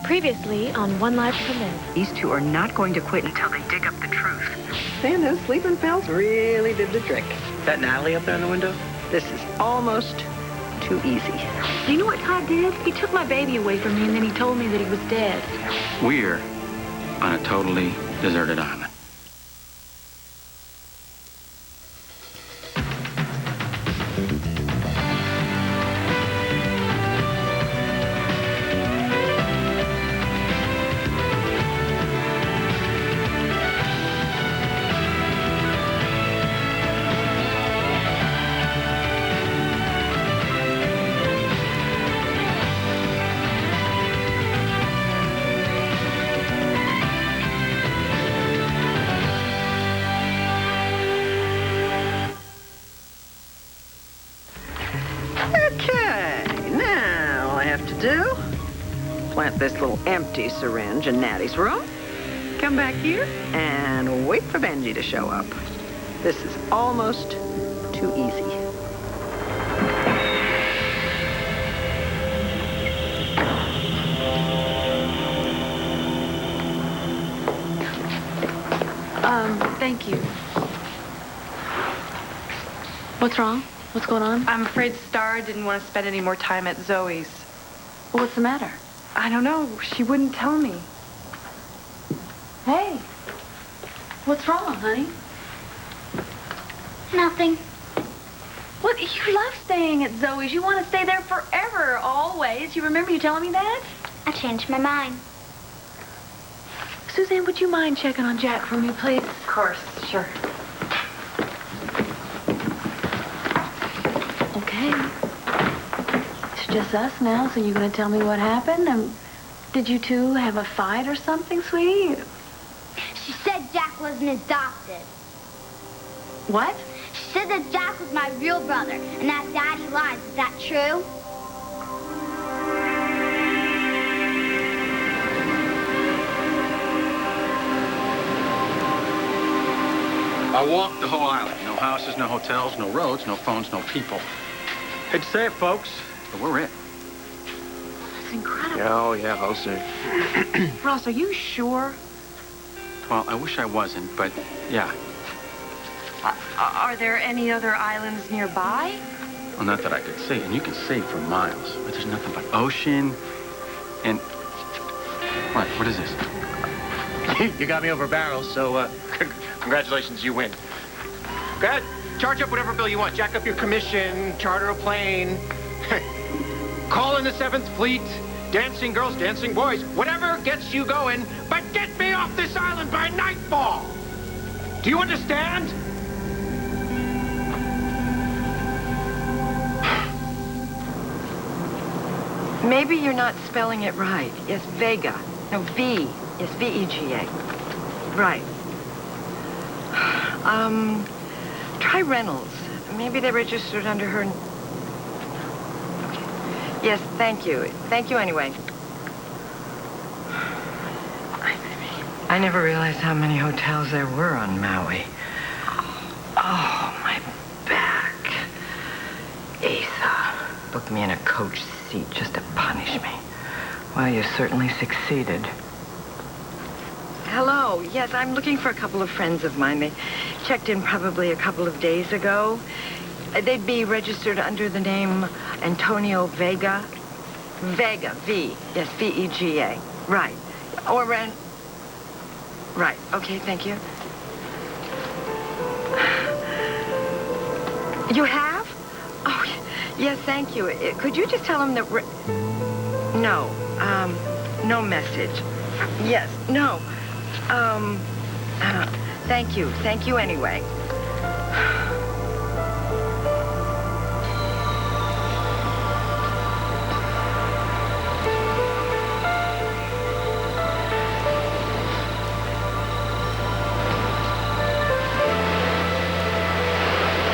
Previously on One Life to Live. These two are not going to quit until they dig up the truth. And those sleeping pills really did the trick. That Natalie up there in the window? This is almost too easy. Do you know what Todd did? He took my baby away from me and then he told me that he was dead. We're on a totally deserted island. Okay, now all I have to do, plant this little empty syringe in Natty's room, come back here, and wait for Benji to show up. This is almost too easy. Thank you. What's wrong? What's going on? I'm afraid Star didn't want to spend any more time at Zoe's. What's the matter? I don't know. She wouldn't tell me. Hey. What's wrong, honey? Nothing. What? You love staying at Zoe's. You want to stay there forever, always. You remember you telling me that? I changed my mind. Suzanne, would you mind checking on Jack for me, please? Of course, sure. Okay. It's just us now, so you're going to tell me what happened? Did you two have a fight or something, sweetie? She said Jack wasn't adopted. What? She said that Jack was my real brother, and that Daddy lies. Is that true? I walked the whole island. No houses, no hotels, no roads, no phones, no people. Hate to say it, folks, but we're it. That's incredible. Oh, yeah, I'll see. Ross, are you sure? Well, I wish I wasn't, but yeah. Are there any other islands nearby? Well, not that I could see, and you can see for miles. But there's nothing but ocean and... What is this? You got me over barrels, so congratulations, you win. Go ahead, charge up whatever bill you want. Jack up your commission, charter a plane, call in the 7th Fleet, dancing girls, dancing boys, whatever gets you going, but get me off this island by nightfall! Do you understand? Maybe you're not spelling it right. Yes, Vega. No, V. Yes, V-E-G-A. Right. Try Reynolds. Maybe they registered under her... Okay. Yes, thank you. Thank you anyway. I never realized how many hotels there were on Maui. Oh, my back. Asa booked me in a coach seat just to punish me. Well, you certainly succeeded. Hello. Yes, I'm looking for a couple of friends of mine. They checked in probably a couple of days ago. They'd be registered under the name Antonio Vega. Vega, V. Yes, V-E-G-A. Right. Or Ren... Right. Okay, thank you. You have? Oh, yes, thank you. Could you just tell them that... No. No message. Yes, no. Thank you. Thank you anyway.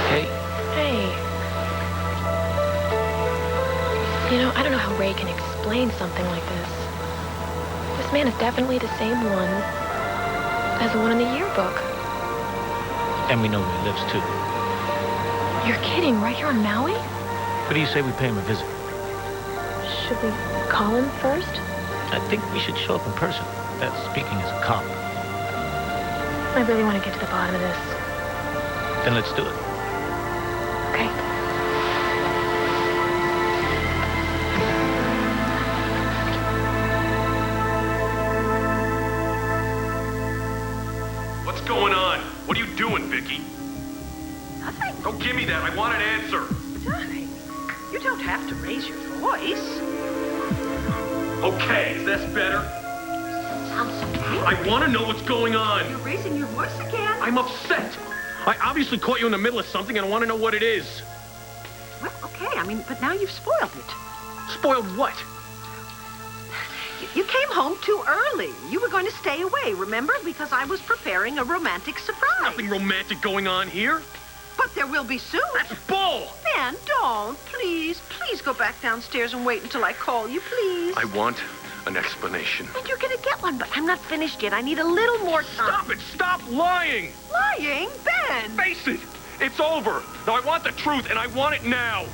Hey. Hey. You know, I don't know how Ray can explain something like this. This man is definitely the same one as the one in the yearbook. And we know where he lives, too. You're kidding, right here on Maui? What do you say we pay him a visit? Should we call him first? I think we should show up in person. That's speaking as a cop. I really want to get to the bottom of this. Then let's do it. Okay. What's going on? What are you doing, Vicky? Nothing. Don't give me that. I want an answer. Darling, you don't have to raise your voice. Okay, is this better? Sounds so good. I want to know what's going on. You're raising your voice again. I'm upset. I obviously caught you in the middle of something and I want to know what it is. Well, okay, but now you've spoiled it. Spoiled what? You came home too early. You were going to stay away, remember? Because I was preparing a romantic surprise. Nothing romantic going on here. But there will be soon. That's bull. Ben, don't. Please go back downstairs and wait until I call you, please. I want an explanation. And you're going to get one, but I'm not finished yet. I need a little more time. Stop it. Stop lying. Lying? Ben! Face it. It's over. Now I want the truth and I want it now.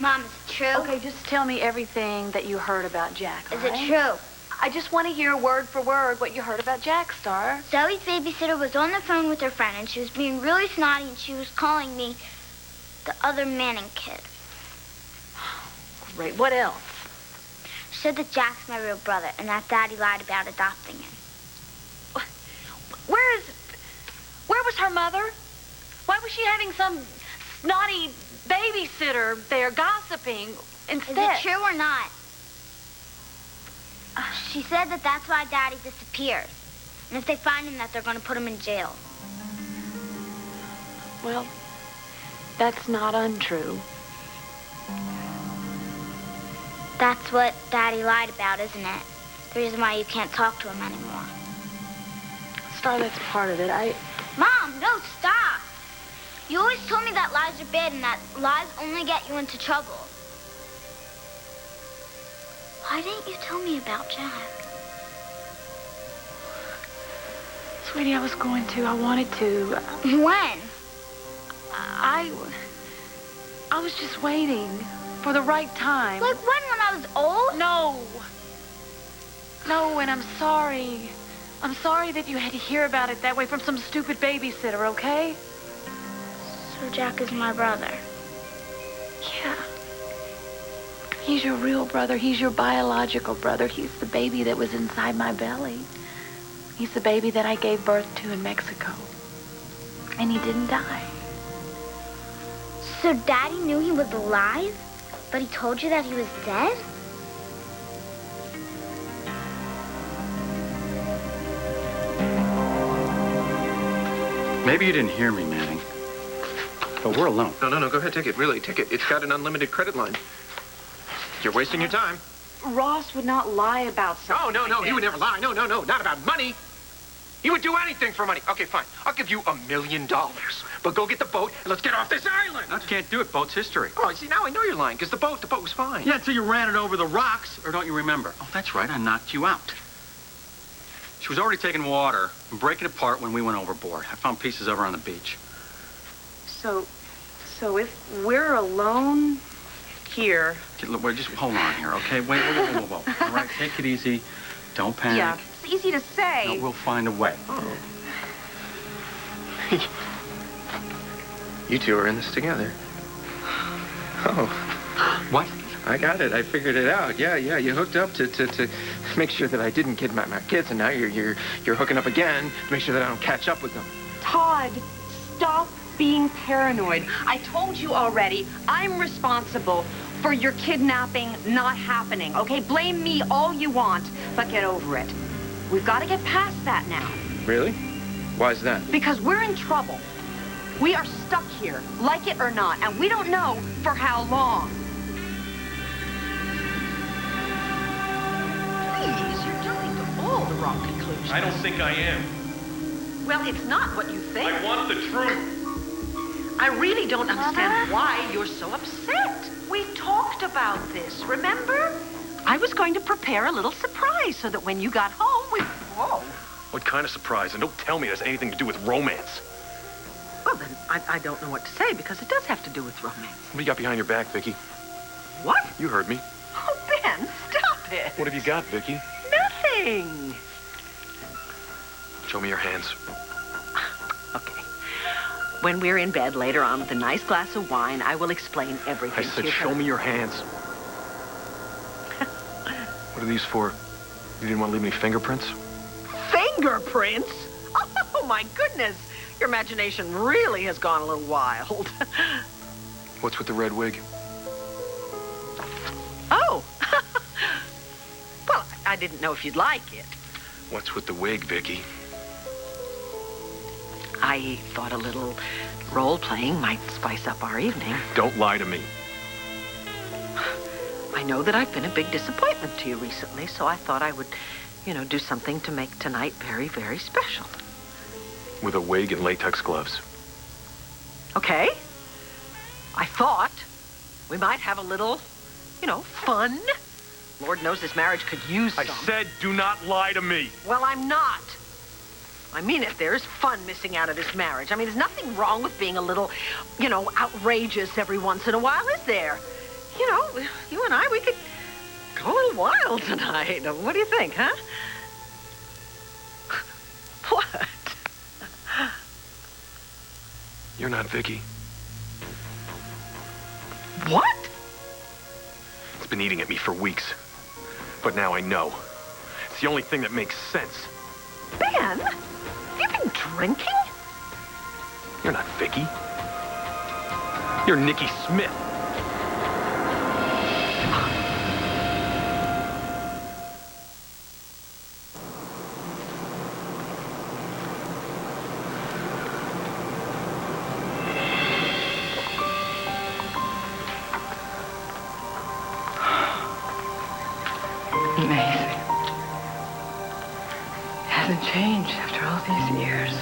Mom, is it true? Okay, just tell me everything that you heard about Jack. Is all it right? true? I just want to hear word for word what you heard about Jack, Star. Zoe's babysitter was on the phone with her friend, and she was being really snotty, and she was calling me the other Manning kid. Great. What else? She said that Jack's my real brother, and that Daddy lied about adopting him. Where was her mother? Why was she having some snotty babysitter there gossiping instead? Is it true or not? She said that that's why Daddy disappeared. And if they find him, that they're going to put him in jail. Well, that's not untrue. That's what Daddy lied about, isn't it? The reason why you can't talk to him anymore. Star, that's part of it. Mom, no, stop. You always told me that lies are bad and that lies only get you into trouble. Why didn't you tell me about Jack? Sweetie, I was going to. I wanted to. When? I was just waiting for the right time. Like when I was old? No, and I'm sorry. I'm sorry that you had to hear about it that way from some stupid babysitter, okay? So Jack is my brother. Yeah. He's your real brother. He's your biological brother. He's the baby that was inside my belly. He's the baby that I gave birth to in Mexico. And he didn't die. So Daddy knew he was alive, but he told you that he was dead? Maybe you didn't hear me, Manning. But we're alone. No, go ahead, take it. Really, take it. It's got an unlimited credit line. You're wasting your time. Ross would not lie about something. Oh, no, he would never lie. No, not about money. He would do anything for money. Okay, fine. I'll give you $1 million. But go get the boat and let's get off this island. I can't do it. Boat's history. Oh, see, now I know you're lying, because the boat was fine. Yeah, until you ran it over the rocks, or don't you remember? Oh, that's right. I knocked you out. She was already taking water and breaking apart when we went overboard. I found pieces of her on the beach. So if we're alone here... Look, just hold on here, okay? Wait, whoa. All right, take it easy. Don't panic. Yeah, it's easy to say. No, we'll find a way. Oh. You two are in this together. Oh. What? I got it. I figured it out. Yeah. You hooked up to make sure that I didn't kidnap my kids, and now you're hooking up again to make sure that I don't catch up with them. Todd, stop being paranoid. I told you already, I'm responsible for your kidnapping not happening, okay? Blame me all you want, but get over it. We've got to get past that now. Really? Why is that? Because we're in trouble. We are stuck here, like it or not, and we don't know for how long. Please, you're jumping to all the wrong conclusions. I don't think I am. Well, it's not what you think. I want the truth. I really don't understand why you're so upset. We talked about this, remember? I was going to prepare a little surprise so that when you got home, we... Whoa. What kind of surprise? And don't tell me it has anything to do with romance. Well, I don't know what to say because it does have to do with romance. What do you got behind your back, Vicky? What? You heard me. Oh, Ben, stop it. What have you got, Vicky? Nothing. Show me your hands. Okay. When we're in bed later on with a nice glass of wine, I will explain everything I to said you. show me your hands. What are these for? You didn't want to leave any fingerprints? Fingerprints? Oh, my goodness. Your imagination really has gone a little wild. What's with the red wig? Oh. Well, I didn't know if you'd like it. What's with the wig, Vicky? I thought a little role-playing might spice up our evening. Don't lie to me. I know that I've been a big disappointment to you recently, so I thought I would, do something to make tonight very, very special. With a wig and latex gloves. Okay? I thought we might have a little, fun. Lord knows this marriage could use some. I said do not lie to me. Well, I'm not. I mean it. There's fun missing out of this marriage. I mean, there's nothing wrong with being a little, outrageous every once in a while, is there? You and I, we could go a little wild tonight. What do you think, huh? What? You're not Vicky. What? It's been eating at me for weeks. But now I know. It's the only thing that makes sense. Ben, you've been drinking? You're not Vicky. You're Nikki Smith. Amazing. Hasn't changed after all these years.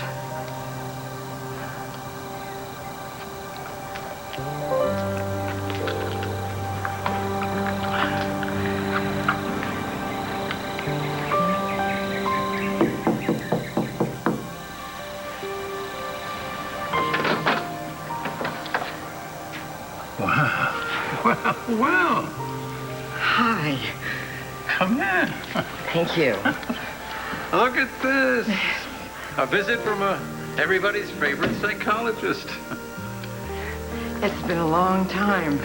Well. Hi. Come in. Thank you. Look at this. A visit from everybody's favorite psychologist. It's been a long time.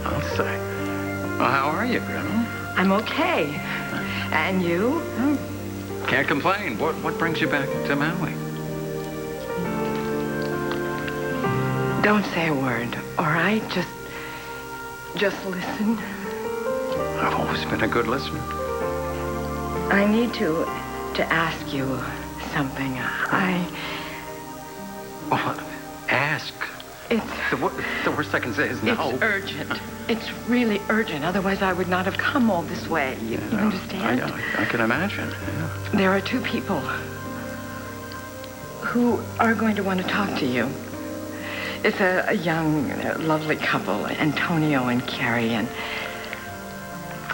I'll say. Well, how are you, Grandma? I'm okay. And you? Can't complain. What brings you back to Maui? Don't say a word, all right? Just listen. I've always been a good listener. I need to ask you something. Well, ask. It's The worst I can say is no. It's urgent. It's really urgent. Otherwise, I would not have come all this way. You understand? I can imagine. Yeah. There are two people who are going to want to talk to you. It's a young, lovely couple, Antonio and Carrie, and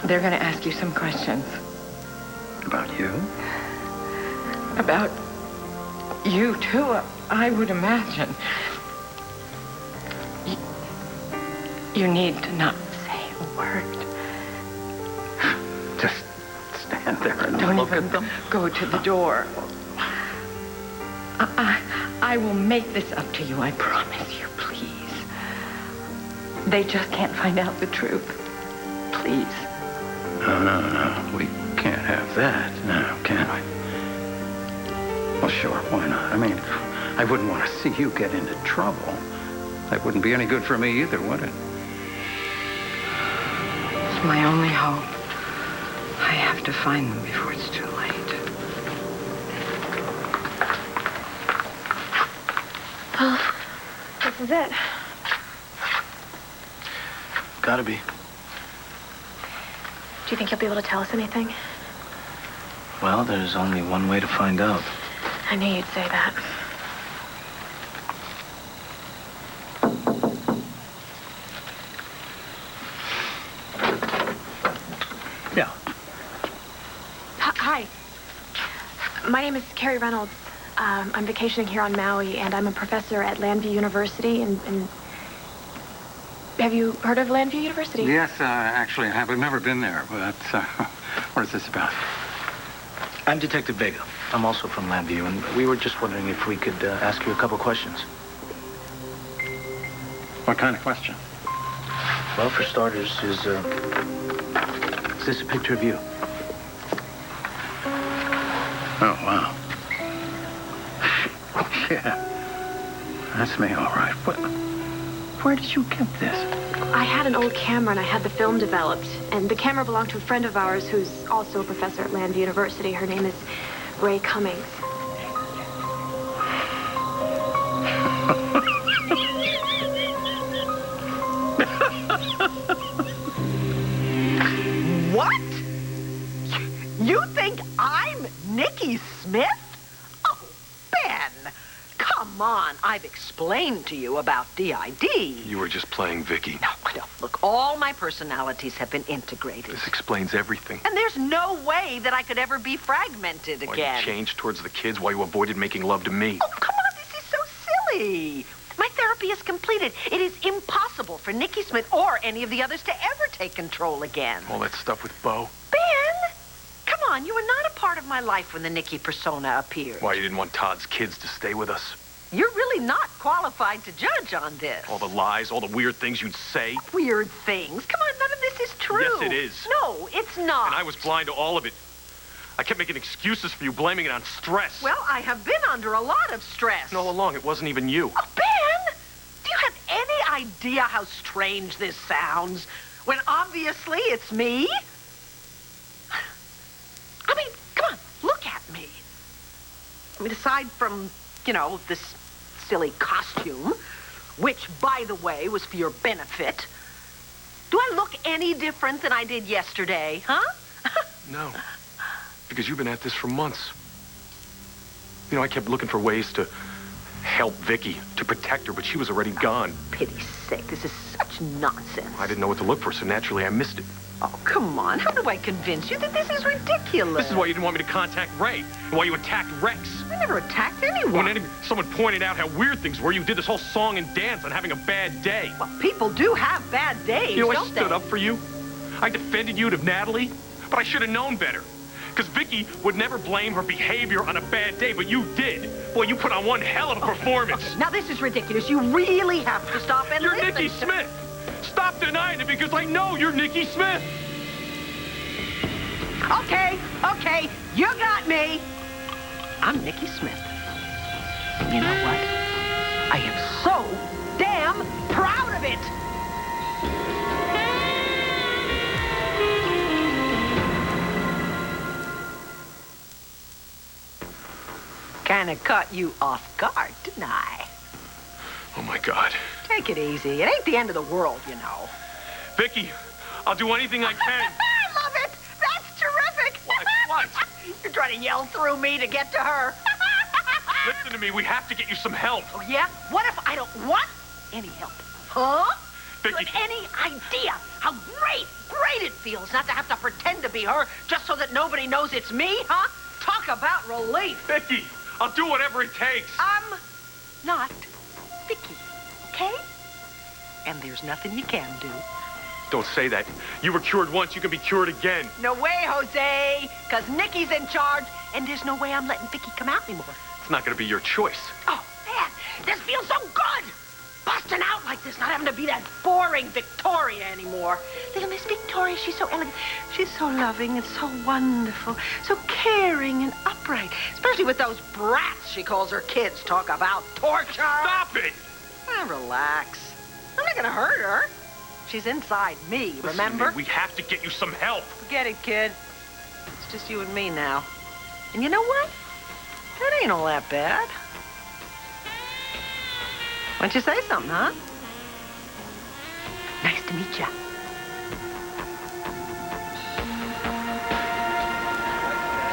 they're going to ask you some questions. About you? About you, too, I would imagine. You need to not say a word. Just stand there and Don't look even at them. go to the door. I will make this up to you, I promise you, please. They just can't find out the truth. Please. No. We can't have that. No, can we? Well, sure, why not? I mean, I wouldn't want to see you get into trouble. That wouldn't be any good for me either, would it? It's my only hope. I have to find them before it's too late. Well, this is it. Gotta be. Do you think you'll be able to tell us anything? Well, there's only one way to find out. I knew you'd say that. Yeah. Hi. My name is Carrie Reynolds. I'm vacationing here on Maui, and I'm a professor at Landview University. And have you heard of Landview University? Yes, actually, I have. I've never been there, but what is this about? I'm Detective Vega. I'm also from Landview, and we were just wondering if we could ask you a couple questions. What kind of question? Well, for starters, is this a picture of you? Oh, wow. Yeah. That's me, all right. Where did you get this? I had an old camera, and I had the film developed. And the camera belonged to a friend of ours who's also a professor at Landview University. Her name is Ray Cummings. What? You think I'm Nikki Smith? Oh, Ben, come on. I've explained to you about DID. You were just playing Vicky. No. Look, all my personalities have been integrated. This explains everything. And there's no way that I could ever be fragmented Why again. you changed towards the kids, why you avoided making love to me. Oh, come on, this is so silly. My therapy is completed. It is impossible for Nikki Smith or any of the others to ever take control again. All that stuff with Bo. Ben, come on, you were not a part of my life when the Nikki persona appeared. Why you didn't want Todd's kids to stay with us. You're really not qualified to judge on this. All the lies, all the weird things you'd say. Weird things? Come on, none of this is true. Yes, it is. No, it's not. And I was blind to all of it. I kept making excuses for you, blaming it on stress. Well, I have been under a lot of stress. And all along, it wasn't even you. Oh, Ben! Do you have any idea how strange this sounds? When obviously it's me? I mean, come on, look at me. I mean, aside from, this silly costume, which, by the way, was for your benefit, do I look any different than I did yesterday, huh? No. Because you've been at this for months. I kept looking for ways to help Vicky, to protect her, but she was already gone. Pity's sake, this is such nonsense. I didn't know what to look for, so naturally I missed it. Oh, come on. How do I convince you that this is ridiculous? This is why you didn't want me to contact Ray, and why you attacked Rex. I never attacked anyone. When someone pointed out how weird things were, you did this whole song and dance on having a bad day. Well, people do have bad days, I stood up for you. I defended you to Natalie, but I should have known better. Because Vicky would never blame her behavior on a bad day, but you did. Boy, you put on one hell of a performance. Okay. Now, this is ridiculous. You really have to stop and You're listen Nikki Smith. Stop denying it, because I know you're Nikki Smith. Okay, you got me. I'm Nikki Smith. And you know what? I am so damn proud of it. Kind of caught you off guard, didn't I? Oh, my God. Take it easy. It ain't the end of the world, Vicky, I'll do anything I can. I love it. That's terrific. What? You're trying to yell through me to get to her. Listen to me. We have to get you some help. Oh, yeah? What if I don't want any help? Huh? Vicky. You have any idea how great it feels not to have to pretend to be her just so that nobody knows it's me, huh? Talk about relief. Vicky, I'll do whatever it takes. I'm not Vicky, okay? And there's nothing you can do. Don't say that. You were cured once, you can be cured again. No way, Jose, because Nikki's in charge, and there's no way I'm letting Vicky come out anymore. It's not going to be your choice. Oh, man, this feels so good. Busting out like this, not having to be that boring Victoria anymore. Little Miss Victoria, she's so elegant. She's so loving and so wonderful, so caring and upright. Especially with those brats she calls her kids. Talk about torture. Stop it! Relax. I'm not going to hurt her. She's inside me, remember? Listen to me, we have to get you some help. Forget it, kid. It's just you and me now. And you know what? That ain't all that bad. Why don't you say something, huh? Nice to meet you.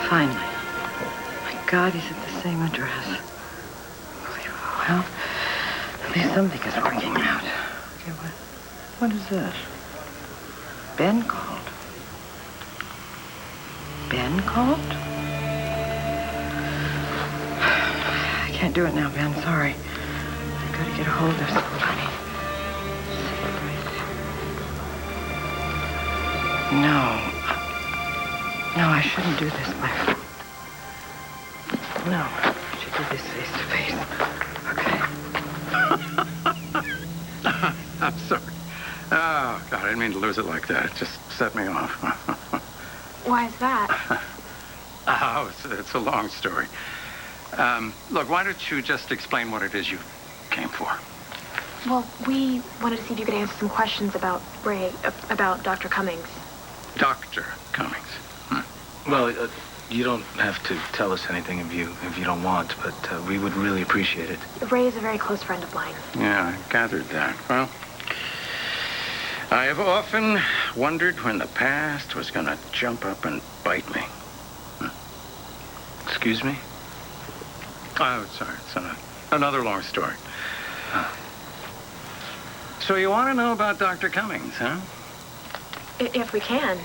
Finally. My God, he's at the same address. Unbelievable. Well, at least something is working out. Okay, what is this? Ben called. Ben called? can't do it now, Ben. Sorry. I gotta get a hold of somebody. No. No, I shouldn't do this by phone. No, I should do this face to face. Okay. I'm sorry. Oh, God, I didn't mean to lose it like that. It just set me off. Why is that? Oh, it's a long story. Look, why don't you just explain what it is you came for? Well, we wanted to see if you could answer some questions about Ray, about Dr. Cummings. Dr. Cummings. Well, you don't have to tell us anything if you don't want, but we would really appreciate it. Ray is a very close friend of mine. Yeah, I gathered that. Well, I have often wondered when the past was going to jump up and bite me. Excuse me? Oh, sorry. It's another long story. So you want to know about Dr. Cummings, huh? If we can.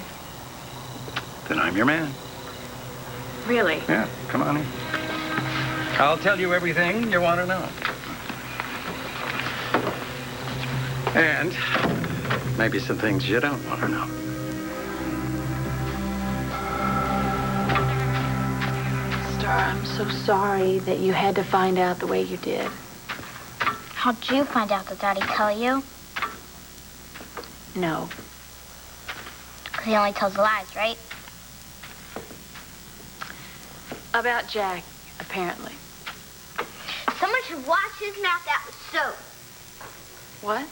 Then I'm your man. Really? Yeah, come on in. I'll tell you everything you want to know. And maybe some things you don't want to know. Star, I'm so sorry that you had to find out the way you did. How'd you find out? Did Daddy tell you? No. Because he only tells lies, right? About Jack, apparently. Someone should wash his mouth out with soap. What?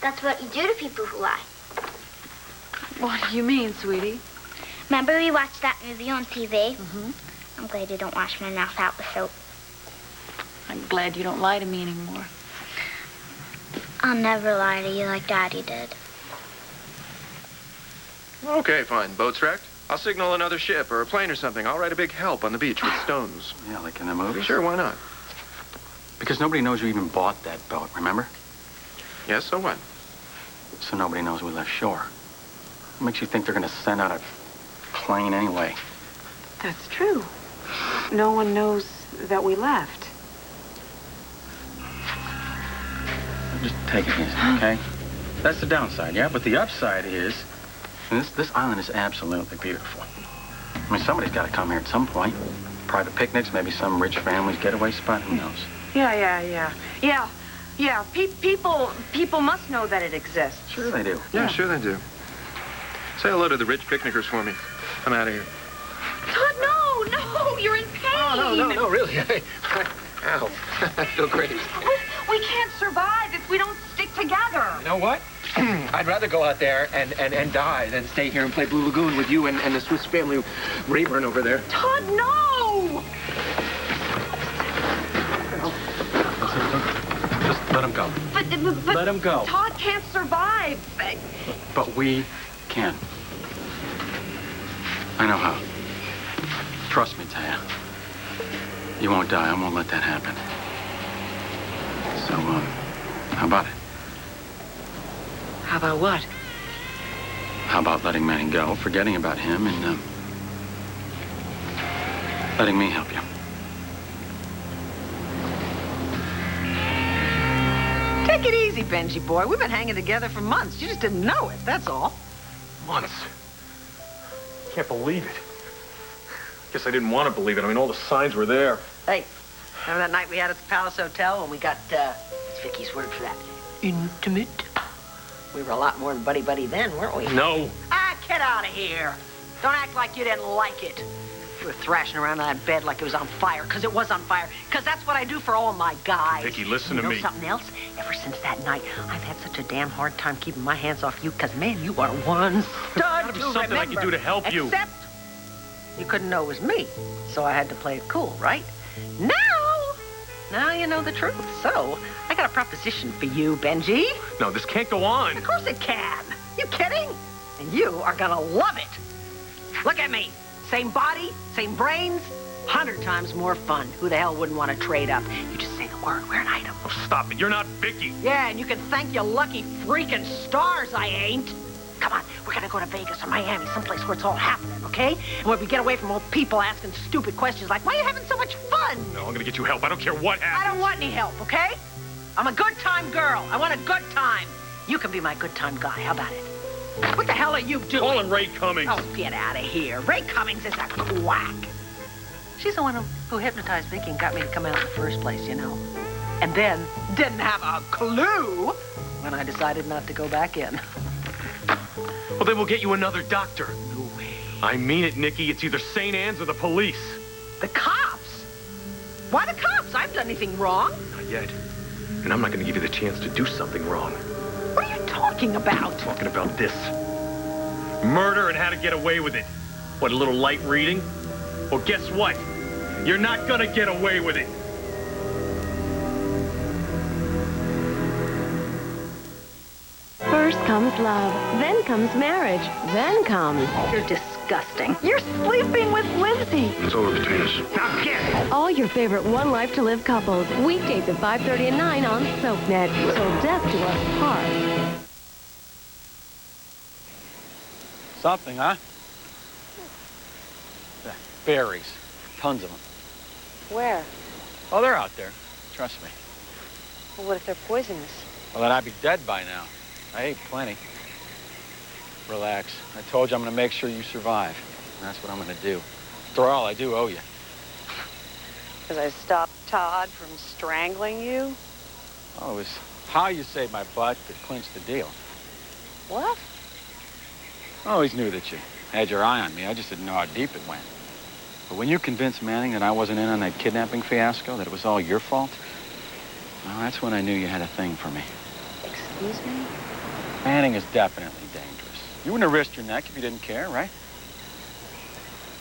That's what you do to people who lie. What do you mean, sweetie? Remember we watched that movie on TV? Mm-hmm. I'm glad you don't wash my mouth out with soap. I'm glad you don't lie to me anymore. I'll never lie to you like Daddy did. Okay, fine. Boat's wrecked. I'll signal another ship or a plane or something. I'll write a big help on the beach with stones. Yeah, like in the movie? Sure, why not? Because nobody knows you even bought that boat, remember? Yes, so what? So nobody knows we left shore. What makes you think they're going to send out a plane anyway? That's true. No one knows that we left. Just take it easy, okay? That's the downside, yeah? But the upside is, this island is absolutely beautiful. I mean, somebody's got to come here at some point. Private picnics, maybe some rich family's getaway spot, who knows? Yeah. People must know that it exists. Sure they do. Yeah, sure they do. Say hello to the rich picnickers for me. I'm out of here. Todd, no, you're in pain. Oh, no, really. Ow, I feel great. We can't survive if we don't stick together. You know what? I'd rather go out there and die than stay here and play Blue Lagoon with you and the Swiss Family Rayburn over there. Todd, no! Just let him go. But Let him go. Todd can't survive. But we can. I know how. Trust me, Taya. You won't die. I won't let that happen. So, how about it? How about what? How about letting Manny go, forgetting about him, and, letting me help you? Take it easy, Benji boy. We've been hanging together for months. You just didn't know it, that's all. Months. Can't believe it. Guess I didn't want to believe it. I mean, all the signs were there. Hey, remember that night we had at the Palace Hotel when we got, what's Vicky's word for that? Intimate. We were a lot more than buddy-buddy then, weren't we? No. Ah, get out of here. Don't act like you didn't like it. You were thrashing around on that bed like it was on fire, because it was on fire, because that's what I do for all my guys. Vicky, listen to You me. know something else? Ever since that night, I've had such a damn hard time keeping my hands off you, because, man, you are one stud Gotta be to something I remember. can do to help you. Except you couldn't know it was me, so I had to play it cool, right? Now you know the truth. So, I got a proposition for you, Benji. No, this can't go on. Of course it can. You kidding? And you are gonna love it. Look at me. Same body, same brains, 100 times more fun. Who the hell wouldn't want to trade up? You just say the word, we're an item. Oh, stop it. You're not Vicky. Yeah, and you can thank your lucky freaking stars I ain't. Come on, we're gonna go to Vegas or Miami, someplace where it's all happening, okay? And where we get away from old people asking stupid questions like, why are you having so much fun? No, I'm gonna get you help. I don't care what happens. I don't want any help, okay? I'm a good time girl. I want a good time. You can be my good time guy. How about it? What the hell are you doing? Calling Ray Cummings. Oh, get out of here. Ray Cummings is a quack. She's the one who hypnotized Vicky and got me to come out in the first place, you know. And then didn't have a clue when I decided not to go back in. Well, then we'll get you another doctor. No way. I mean it, Nikki. It's either St. Anne's or the police. The cops? Why the cops? I haven't done anything wrong. Not yet. And I'm not gonna give you the chance to do something wrong. What are you talking about? Talking about this. Murder and how to get away with it. What, a little light reading? Well, guess what? You're not gonna get away with it. First comes love, then comes marriage, then comes... You're disgusting. You're sleeping with Lindsay. It's over between us. Now get! All your favorite One Life to Live couples. Weekdays at 5:30 and 9 on SoapNet. Till death do us part. Something, huh? Berries. Tons of them. Where? Oh, they're out there. Trust me. Well, what if they're poisonous? Well, then I'd be dead by now. I ate plenty. Relax. I told you I'm going to make sure you survive. And that's what I'm going to do. After all, I do owe you. Because I stopped Todd from strangling you? Oh, it was how you saved my butt that clinched the deal. What? I always knew that you had your eye on me. I just didn't know how deep it went. But when you convinced Manning that I wasn't in on that kidnapping fiasco, that it was all your fault, well, that's when I knew you had a thing for me. Excuse me? Manning is definitely dangerous. You wouldn't have risked your neck if you didn't care, right?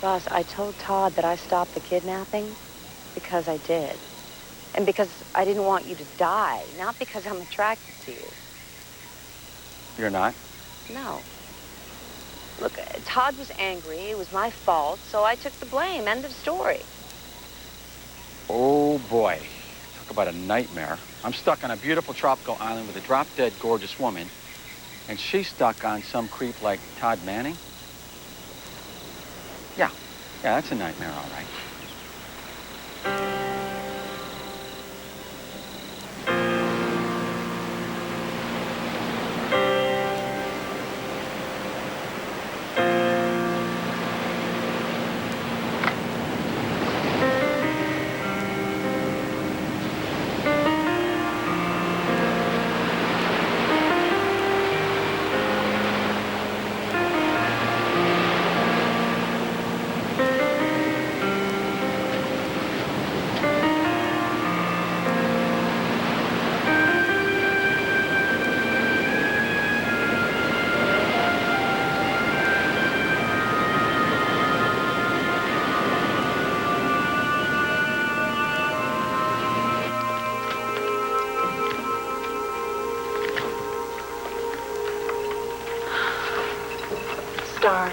Ross, I told Todd that I stopped the kidnapping because I did. And because I didn't want you to die, not because I'm attracted to you. You're not? No. Look, Todd was angry. It was my fault, so I took the blame. End of story. Oh, boy. Talk about a nightmare. I'm stuck on a beautiful tropical island with a drop-dead gorgeous woman, and she's stuck on some creep like Todd Manning? Yeah, that's a nightmare, all right. Star,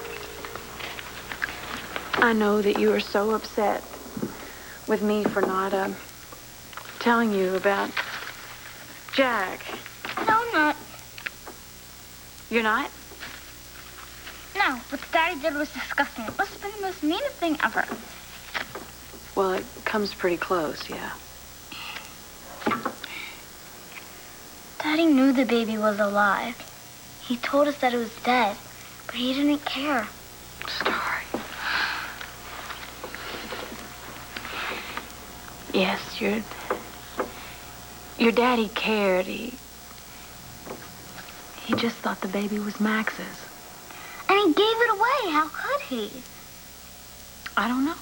I know that you are so upset with me for not telling you about Jack. No, I'm not. You're not? No, what Daddy did was disgusting. It must have been the most meanest thing ever. Well, it comes pretty close, yeah. Daddy knew the baby was alive. He told us that it was dead, but he didn't care. Star. Yes, your daddy cared. He just thought the baby was Max's. And he gave it away. How could he? I don't know.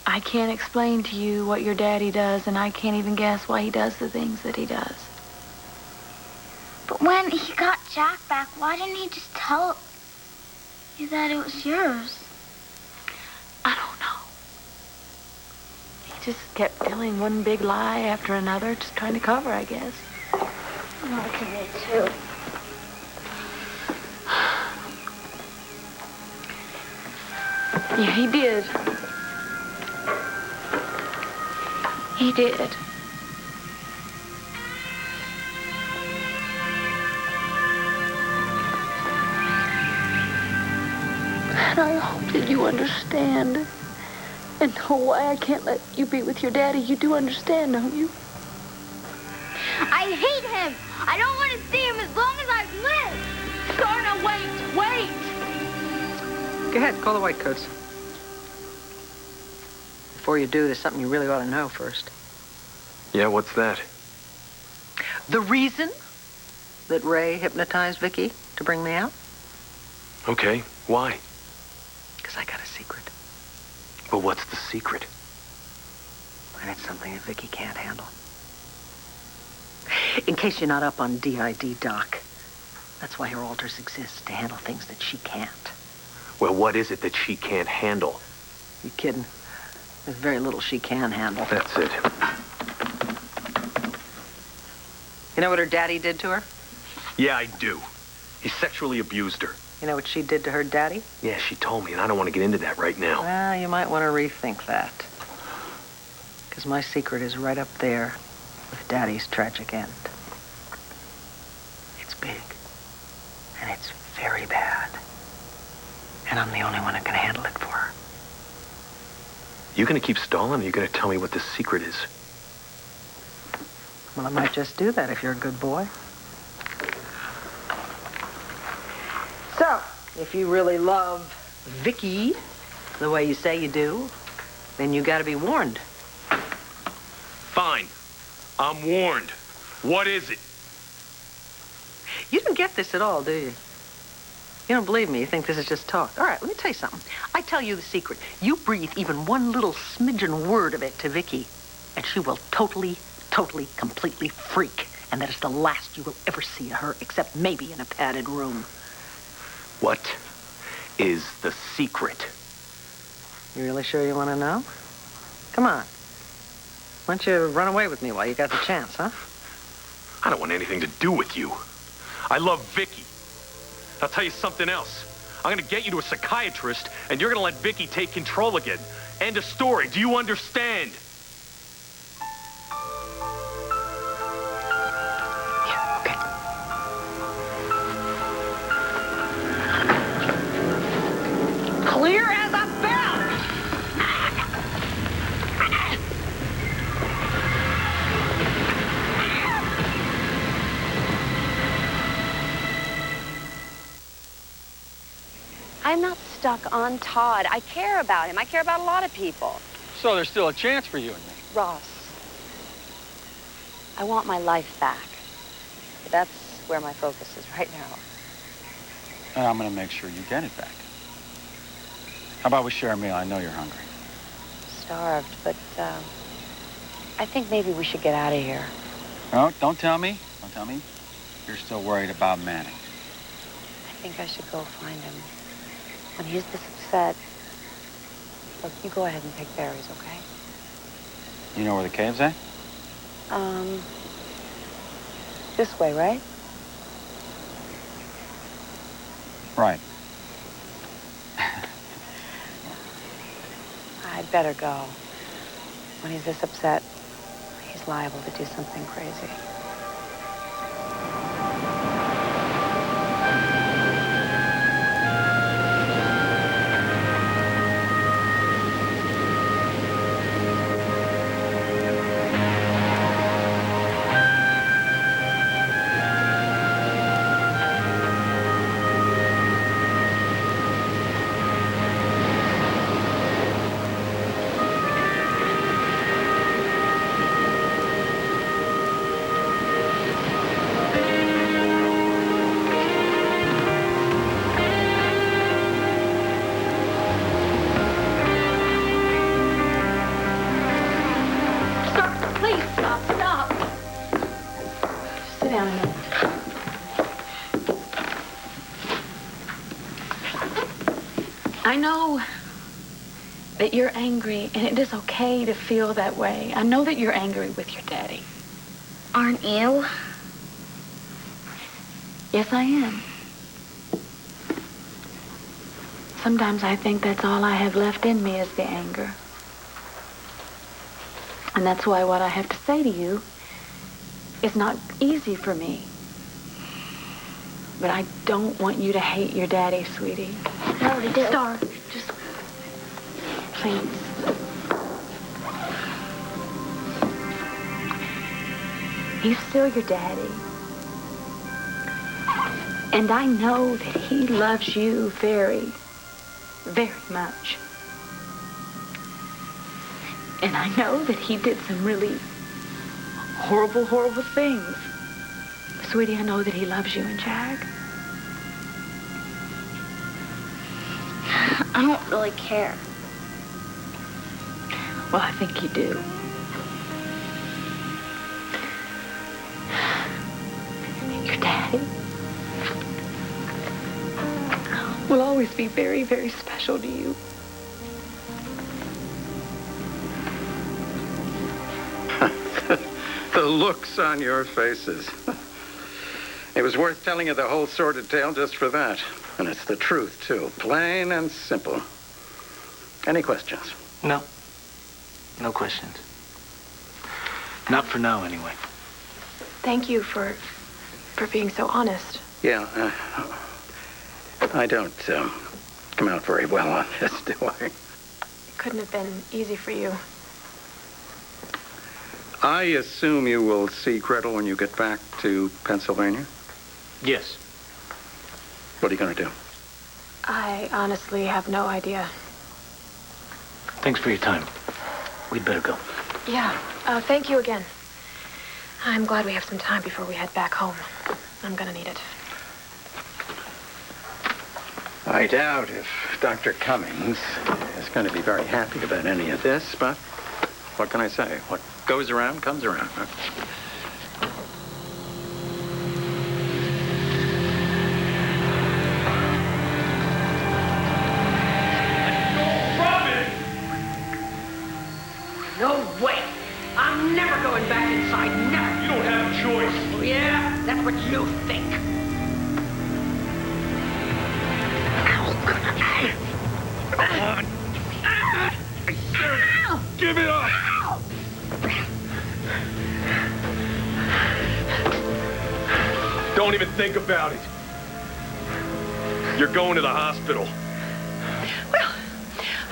I can't explain to you what your daddy does, and I can't even guess why he does the things that he does. But when he got Jack back, why didn't he just tell you that it was yours? I don't know. He just kept telling one big lie after another, just trying to cover, I guess. Oh, look at me, too. Yeah, he did. He did. I hope that you understand. And know why I can't let you be with your daddy. You do understand, don't you? I hate him. I don't want to see him as long as I live. Starna, wait! Go ahead, call the Whitecoats. Before you do, there's something you really ought to know first. Yeah, what's that? The reason that Ray hypnotized Vicky to bring me out? Okay, why? Because I got a secret. But what's the secret? And it's something that Vicky can't handle. In case you're not up on DID, Doc, that's why her alters exist, to handle things that she can't. Well, what is it that she can't handle? You kidding? There's very little she can handle. That's it. You know what her daddy did to her? Yeah, I do. He sexually abused her. You know what she did to her daddy? Yeah, she told me, and I don't want to get into that right now. Well, you might want to rethink that. Because my secret is right up there with Daddy's tragic end. It's big. And it's very bad. And I'm the only one who can handle it for her. You gonna keep stalling, or you gonna tell me what the secret is? Well, I might just do that if you're a good boy. So, if you really love Vicky the way you say you do, then you gotta be warned. Fine. I'm warned. What is it? You don't get this at all, do you? You don't believe me. You think this is just talk. All right, let me tell you something. I tell you the secret. You breathe even one little smidgen word of it to Vicky, and she will totally, completely freak. And that is the last you will ever see of her, except maybe in a padded room. What is the secret? You really sure you want to know? Come on. Why don't you run away with me while you got the chance, huh? I don't want anything to do with you. I love Vicky. I'll tell you something else. I'm gonna get you to a psychiatrist, and you're gonna let Vicky take control again. End of story. Do you understand? Yeah, okay. Clear as a bell! I'm not stuck on Todd. I care about him. I care about a lot of people. So there's still a chance for you and me. Ross, I want my life back. But that's where my focus is right now. And I'm going to make sure you get it back. How about we share a meal? I know you're hungry. Starved, but I think maybe we should get out of here. No, don't tell me. Don't tell me. You're still worried about Manning. I think I should go find him. When he's this upset, look, you go ahead and pick berries, okay? You know where the cave's at? This way, right? Right. I'd better go. When he's this upset, he's liable to do something crazy. I know that you're angry, and it is okay to feel that way. I know that you're angry with your daddy. Aren't you? Yes, I am. Sometimes I think that's all I have left in me is the anger. And that's why what I have to say to you is not easy for me. But I don't want you to hate your daddy, sweetie. No, know to do. Star, just please. He's still your daddy. And I know that he loves you very, very much. And I know that he did some really horrible, horrible things. Sweetie, I know that he loves you and Jag. I don't really care. Well, I think you do. Your daddy will always be very, very special to you. The looks on your faces. It was worth telling you the whole sordid tale just for that. And it's the truth, too. Plain and simple. Any questions? No. No questions. Not for now, anyway. Thank you for being so honest. Yeah, I don't come out very well on this, do I? It couldn't have been easy for you. I assume you will see Gretel when you get back to Pennsylvania? Yes. What are you going to do? I honestly have no idea. Thanks for your time. We'd better go. Yeah, thank you again. I'm glad we have some time before we head back home. I'm gonna need it. I doubt if Dr. Cummings is going to be very happy about any of this, but what can I say? What goes around comes around, huh? No way. I'm never going back inside. Never. You don't have a choice. Oh, yeah? That's what you think. Give it up! Don't even think about it. You're going to the hospital. Well,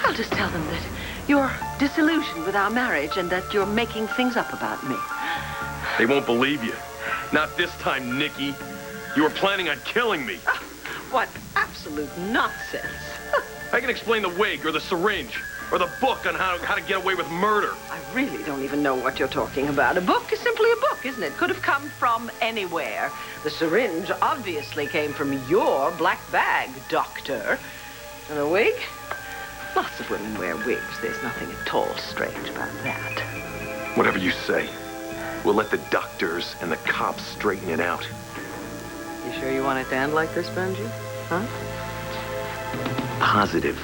I'll just tell them that you're disillusioned with our marriage and that you're making things up about me. They won't believe you. Not this time, Nikki. You were planning on killing me. Oh, what absolute nonsense. I can explain the wig or the syringe or the book on how to get away with murder. I really don't even know what you're talking about. A book is simply a book, isn't it? Could have come from anywhere. The syringe obviously came from your black bag, doctor. And the wig? Lots of women wear wigs. There's nothing at all strange about that. Whatever you say. We'll let the doctors and the cops straighten it out. You sure you want it to end like this, Benji? Huh? Positive.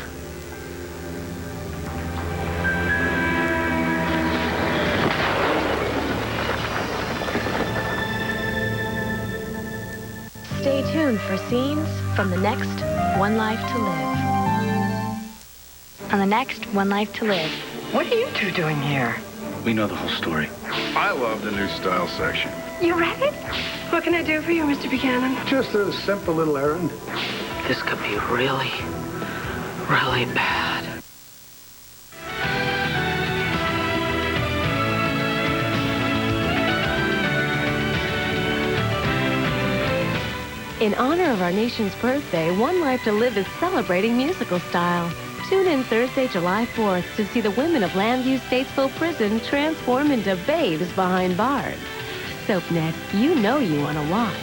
Stay tuned for scenes from the next One Life to Live. On the next One Life to Live. What are you two doing here? We know the whole story. I love the new style section. You read it? What can I do for you, Mr. Buchanan? Just a simple little errand. This could be really, really bad. In honor of our nation's birthday, One Life to Live is celebrating musical style. Tune in Thursday, July 4th to see the women of Lambview Statesville Prison transform into babes behind bars. SoapNet, you know you want to watch.